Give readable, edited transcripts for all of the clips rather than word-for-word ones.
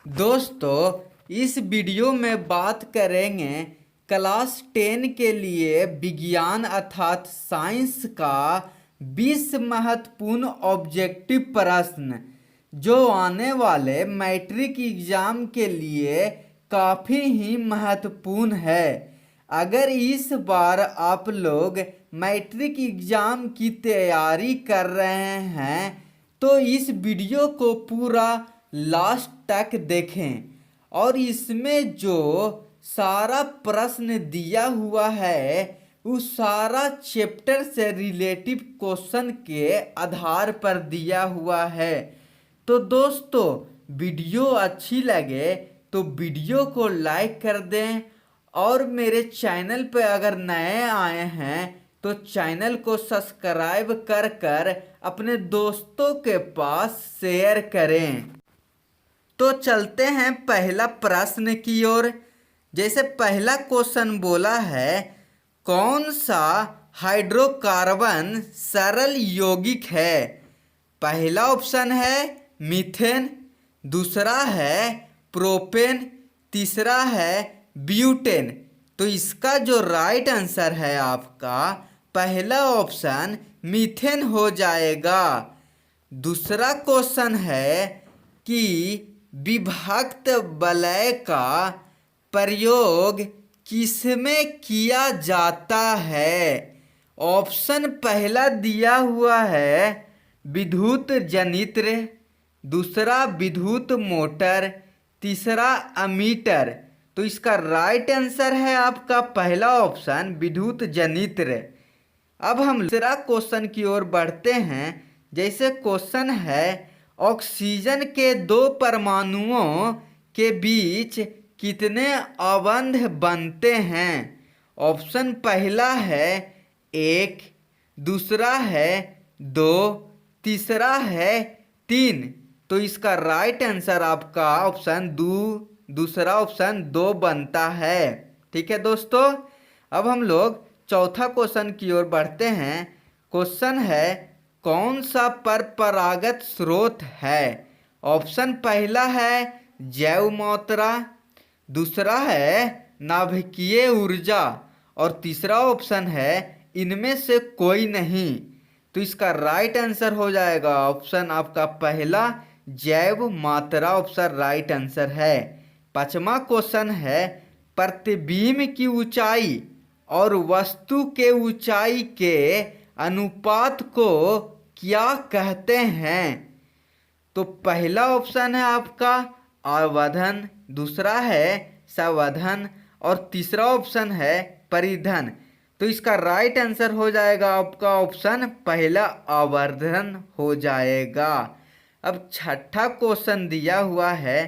दोस्तों, इस वीडियो में बात करेंगे क्लास 10 के लिए विज्ञान अर्थात साइंस का 20 महत्वपूर्ण ऑब्जेक्टिव प्रश्न जो आने वाले मैट्रिक एग्जाम के लिए काफ़ी ही महत्वपूर्ण है। अगर इस बार आप लोग मैट्रिक एग्जाम की तैयारी कर रहे हैं तो इस वीडियो को पूरा लास्ट तक देखें और इसमें जो सारा प्रश्न दिया हुआ है उस सारा चैप्टर से रिलेटिव क्वेश्चन के आधार पर दिया हुआ है। तो दोस्तों, वीडियो अच्छी लगे तो वीडियो को लाइक कर दें और मेरे चैनल पर अगर नए आए हैं तो चैनल को सब्सक्राइब कर कर अपने दोस्तों के पास शेयर करें। तो चलते हैं पहला प्रश्न की ओर। जैसे पहला क्वेश्चन बोला है, कौन सा हाइड्रोकार्बन सरल यौगिक है? पहला ऑप्शन है मीथेन, दूसरा है प्रोपेन, तीसरा है ब्यूटेन। तो इसका जो राइट आंसर है आपका पहला ऑप्शन मीथेन हो जाएगा। दूसरा क्वेश्चन है कि विभक्त वलय का प्रयोग किसमें किया जाता है? ऑप्शन पहला दिया हुआ है विद्युत जनित्र, दूसरा विद्युत मोटर, तीसरा अमीटर। तो इसका राइट आंसर है आपका पहला ऑप्शन विद्युत जनित्र। अब हम दूसरा क्वेश्चन की ओर बढ़ते हैं। जैसे क्वेश्चन है, ऑक्सीजन के दो परमाणुओं के बीच कितने अबंध बनते हैं? ऑप्शन पहला है 1, दूसरा है 2, तीसरा है 3। तो इसका राइट आंसर आपका ऑप्शन दूसरा ऑप्शन 2 बनता है। ठीक है दोस्तों, अब हम लोग चौथा क्वेश्चन की ओर बढ़ते हैं। क्वेश्चन है, कौन सा परंपरागत स्रोत है? ऑप्शन पहला है जैव मात्रा, दूसरा है नाभिकीय ऊर्जा और तीसरा ऑप्शन है इनमें से कोई नहीं। तो इसका राइट आंसर हो जाएगा ऑप्शन आपका पहला जैव मात्रा ऑप्शन राइट आंसर है। पांचवा क्वेश्चन है, प्रतिबिंब की ऊंचाई और वस्तु के ऊंचाई के अनुपात को क्या कहते हैं? तो पहला ऑप्शन है आपका आवर्धन, दूसरा है संवर्धन और तीसरा ऑप्शन है परिधन। तो इसका राइट आंसर हो जाएगा आपका ऑप्शन पहला आवर्धन हो जाएगा। अब छठा क्वेश्चन दिया हुआ है,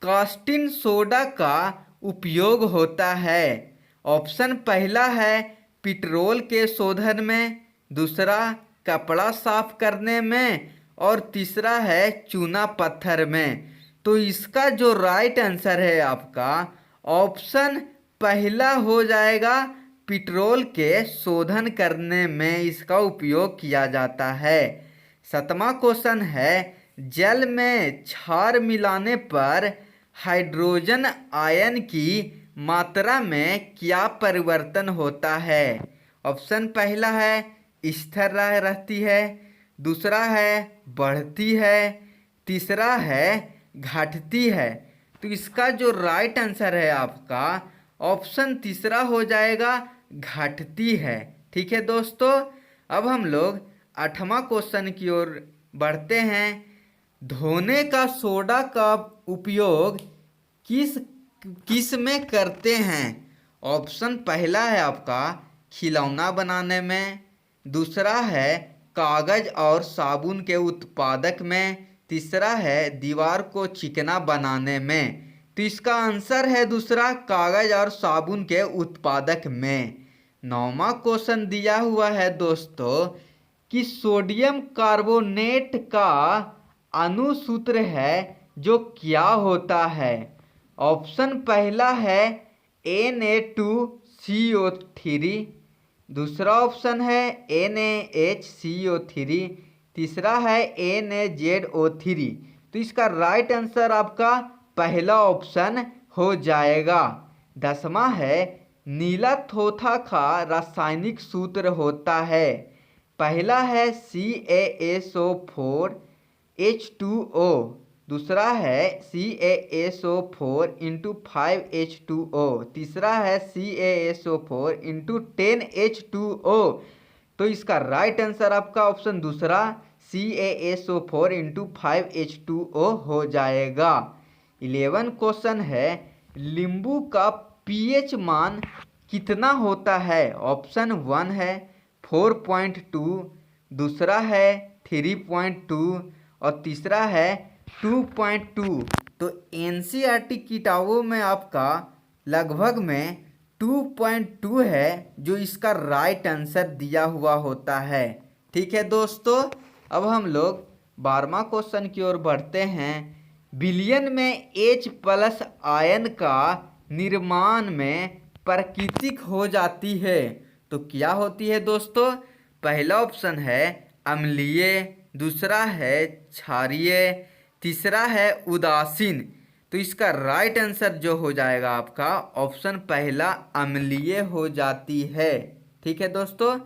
कास्टिक सोडा का उपयोग होता है। ऑप्शन पहला है पेट्रोल के शोधन में, दूसरा कपड़ा साफ करने में और तीसरा है चूना पत्थर में। तो इसका जो राइट आंसर है आपका ऑप्शन पहला हो जाएगा, पेट्रोल के शोधन करने में इसका उपयोग किया जाता है। सातवां क्वेश्चन है, जल में क्षार मिलाने पर हाइड्रोजन आयन की मात्रा में क्या परिवर्तन होता है? ऑप्शन पहला है स्थिर रहती है, दूसरा है बढ़ती है, तीसरा है घटती है। तो इसका जो राइट आंसर है आपका ऑप्शन तीसरा हो जाएगा, घटती है। ठीक है दोस्तों, अब हम लोग आठवां क्वेश्चन की ओर बढ़ते हैं। धोने का सोडा का उपयोग किस में करते हैं? ऑप्शन पहला है आपका खिलौना बनाने में, दूसरा है कागज और साबुन के उत्पादक में, तीसरा है दीवार को चिकना बनाने में। तो इसका आंसर है दूसरा कागज और साबुन के उत्पादक में। नौवां क्वेश्चन दिया हुआ है दोस्तों कि सोडियम कार्बोनेट का अणुसूत्र है जो क्या होता है? ऑप्शन पहला है Na2CO3, दूसरा ऑप्शन है NaHCO3, तीसरा है NaZO3। तो इसका राइट आंसर आपका पहला ऑप्शन हो जाएगा। 10वां है नीला थोथा का रासायनिक सूत्र होता है। पहला है CaSO4H2O, दूसरा है CaSO4 × 5H2O, तीसरा है CaSO4 × 10H2O। तो इसका राइट आंसर आपका ऑप्शन दूसरा CaSO4 × 5H2O हो जाएगा। 11 क्वेश्चन है नींबू का pH मान कितना होता है। ऑप्शन 1 है 4.2, दूसरा है 3.2 और तीसरा है 2.2। तो NCERT किताबों में आपका लगभग में 2.2 है जो इसका राइट आंसर दिया हुआ होता है। ठीक है दोस्तों, अब हम लोग 12वां क्वेश्चन की ओर बढ़ते हैं। विलयन में H+ आयन का निर्माण में प्राकृतिक हो जाती है तो क्या होती है दोस्तों। पहला ऑप्शन है अम्लीय, दूसरा है क्षारीय, तीसरा है उदासीन। तो इसका राइट आंसर जो हो जाएगा आपका ऑप्शन पहला अम्लीय हो जाती है। ठीक है दोस्तों।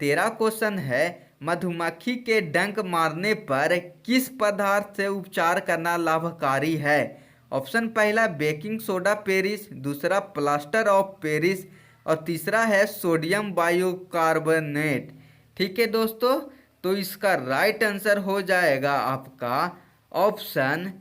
13 क्वेश्चन है मधुमक्खी के डंक मारने पर किस पदार्थ से उपचार करना लाभकारी है। ऑप्शन पहला बेकिंग सोडा पेरिस, दूसरा प्लास्टर ऑफ पेरिस और तीसरा है सोडियम बाइकार्बोनेट। ठीक है दोस्तों, तो इसका राइट आंसर हो जाएगा आपका ऑप्शन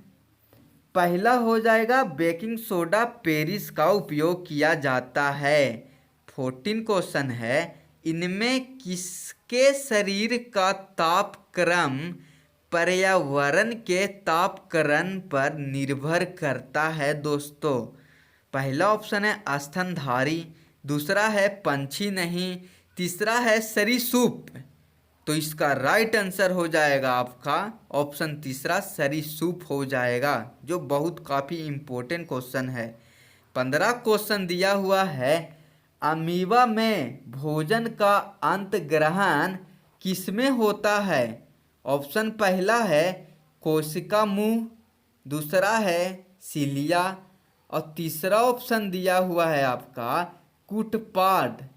पहला हो जाएगा बेकिंग सोडा पेरिस का उपयोग किया जाता है। 14 क्वेश्चन है इनमें किसके शरीर का तापक्रम पर्यावरण के तापक्रम पर निर्भर करता है दोस्तों। पहला ऑप्शन है स्तनधारी, दूसरा है पंछी नहीं, तीसरा है सरीसृप। तो इसका राइट आंसर हो जाएगा आपका ऑप्शन तीसरा सरीसृप हो जाएगा, जो बहुत काफ़ी इम्पोर्टेंट क्वेश्चन है। 15 क्वेश्चन दिया हुआ है अमीबा में भोजन का अंतग्रहण किसमें होता है। ऑप्शन पहला है कोशिका मुंह, दूसरा है सिलिया और तीसरा ऑप्शन दिया हुआ है आपका कुटपाद।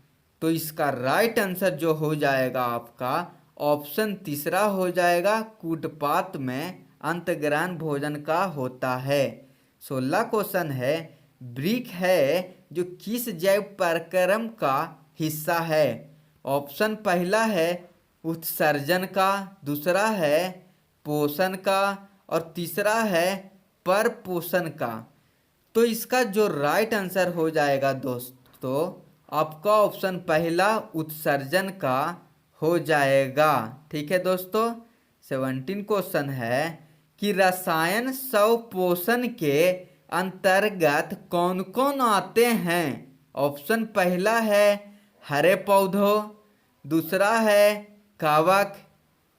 तो इसका राइट आंसर जो हो जाएगा आपका ऑप्शन तीसरा हो जाएगा, कूटपात में अंतग्रहण भोजन का होता है। 16 क्वेश्चन है वृक्क है जो किस जैव प्रक्रम का हिस्सा है। ऑप्शन पहला है उत्सर्जन का, दूसरा है पोषण का और तीसरा है परपोषण का। तो इसका जो राइट आंसर हो जाएगा दोस्तों आपका ऑप्शन पहला उत्सर्जन का हो जाएगा। ठीक है दोस्तों। 17 क्वेश्चन है कि रसायन स्वपोषण के अंतर्गत कौन कौन आते हैं। ऑप्शन पहला है हरे पौधों, दूसरा है कवक,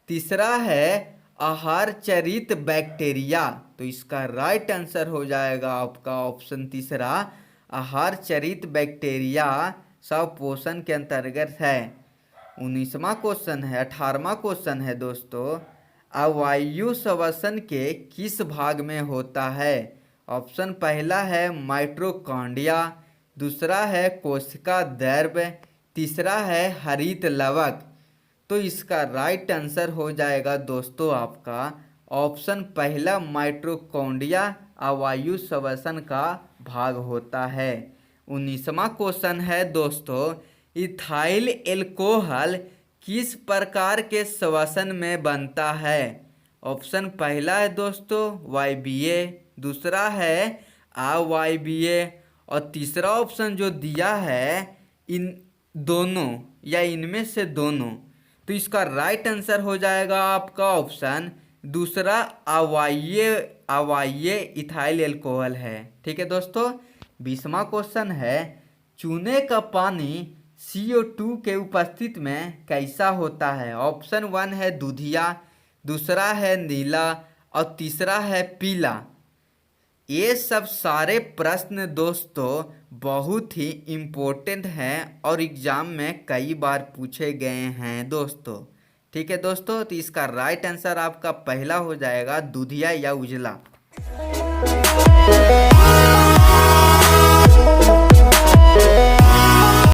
तीसरा है आहार चरित बैक्टीरिया। तो इसका राइट आंसर हो जाएगा आपका ऑप्शन तीसरा आहार चरित बैक्टीरिया स्वपोषण के अंतर्गत है। 19वां क्वेश्चन है 18वां क्वेश्चन है दोस्तों अवायु श्वसन के किस भाग में होता है। ऑप्शन पहला है माइटोकॉन्ड्रिया, दूसरा है कोशिका द्रव्य, तीसरा है हरित लवक। तो इसका राइट आंसर हो जाएगा दोस्तों आपका ऑप्शन पहला माइटोकॉन्ड्रिया अवायु श्वसन का भाग होता है। 19वां क्वेश्चन है दोस्तों इथाइल एल्कोहल किस प्रकार के श्वसन में बनता है। ऑप्शन पहला है दोस्तों YBA, दूसरा है AYBA और तीसरा ऑप्शन जो दिया है इन दोनों या इनमें से दोनों। तो इसका राइट आंसर हो जाएगा आपका ऑप्शन दूसरा अवायवीय इथाइल एल्कोहल है। ठीक है दोस्तों। 20वां क्वेश्चन है चूने का पानी CO2 के उपस्थिति में कैसा होता है। ऑप्शन 1 है दूधिया, दूसरा है नीला और तीसरा है पीला। ये सब सारे प्रश्न दोस्तों बहुत ही इम्पोर्टेंट हैं और एग्ज़ाम में कई बार पूछे गए हैं दोस्तों। ठीक है दोस्तों, तो इसका राइट आंसर आपका पहला हो जाएगा दूधिया या उजला।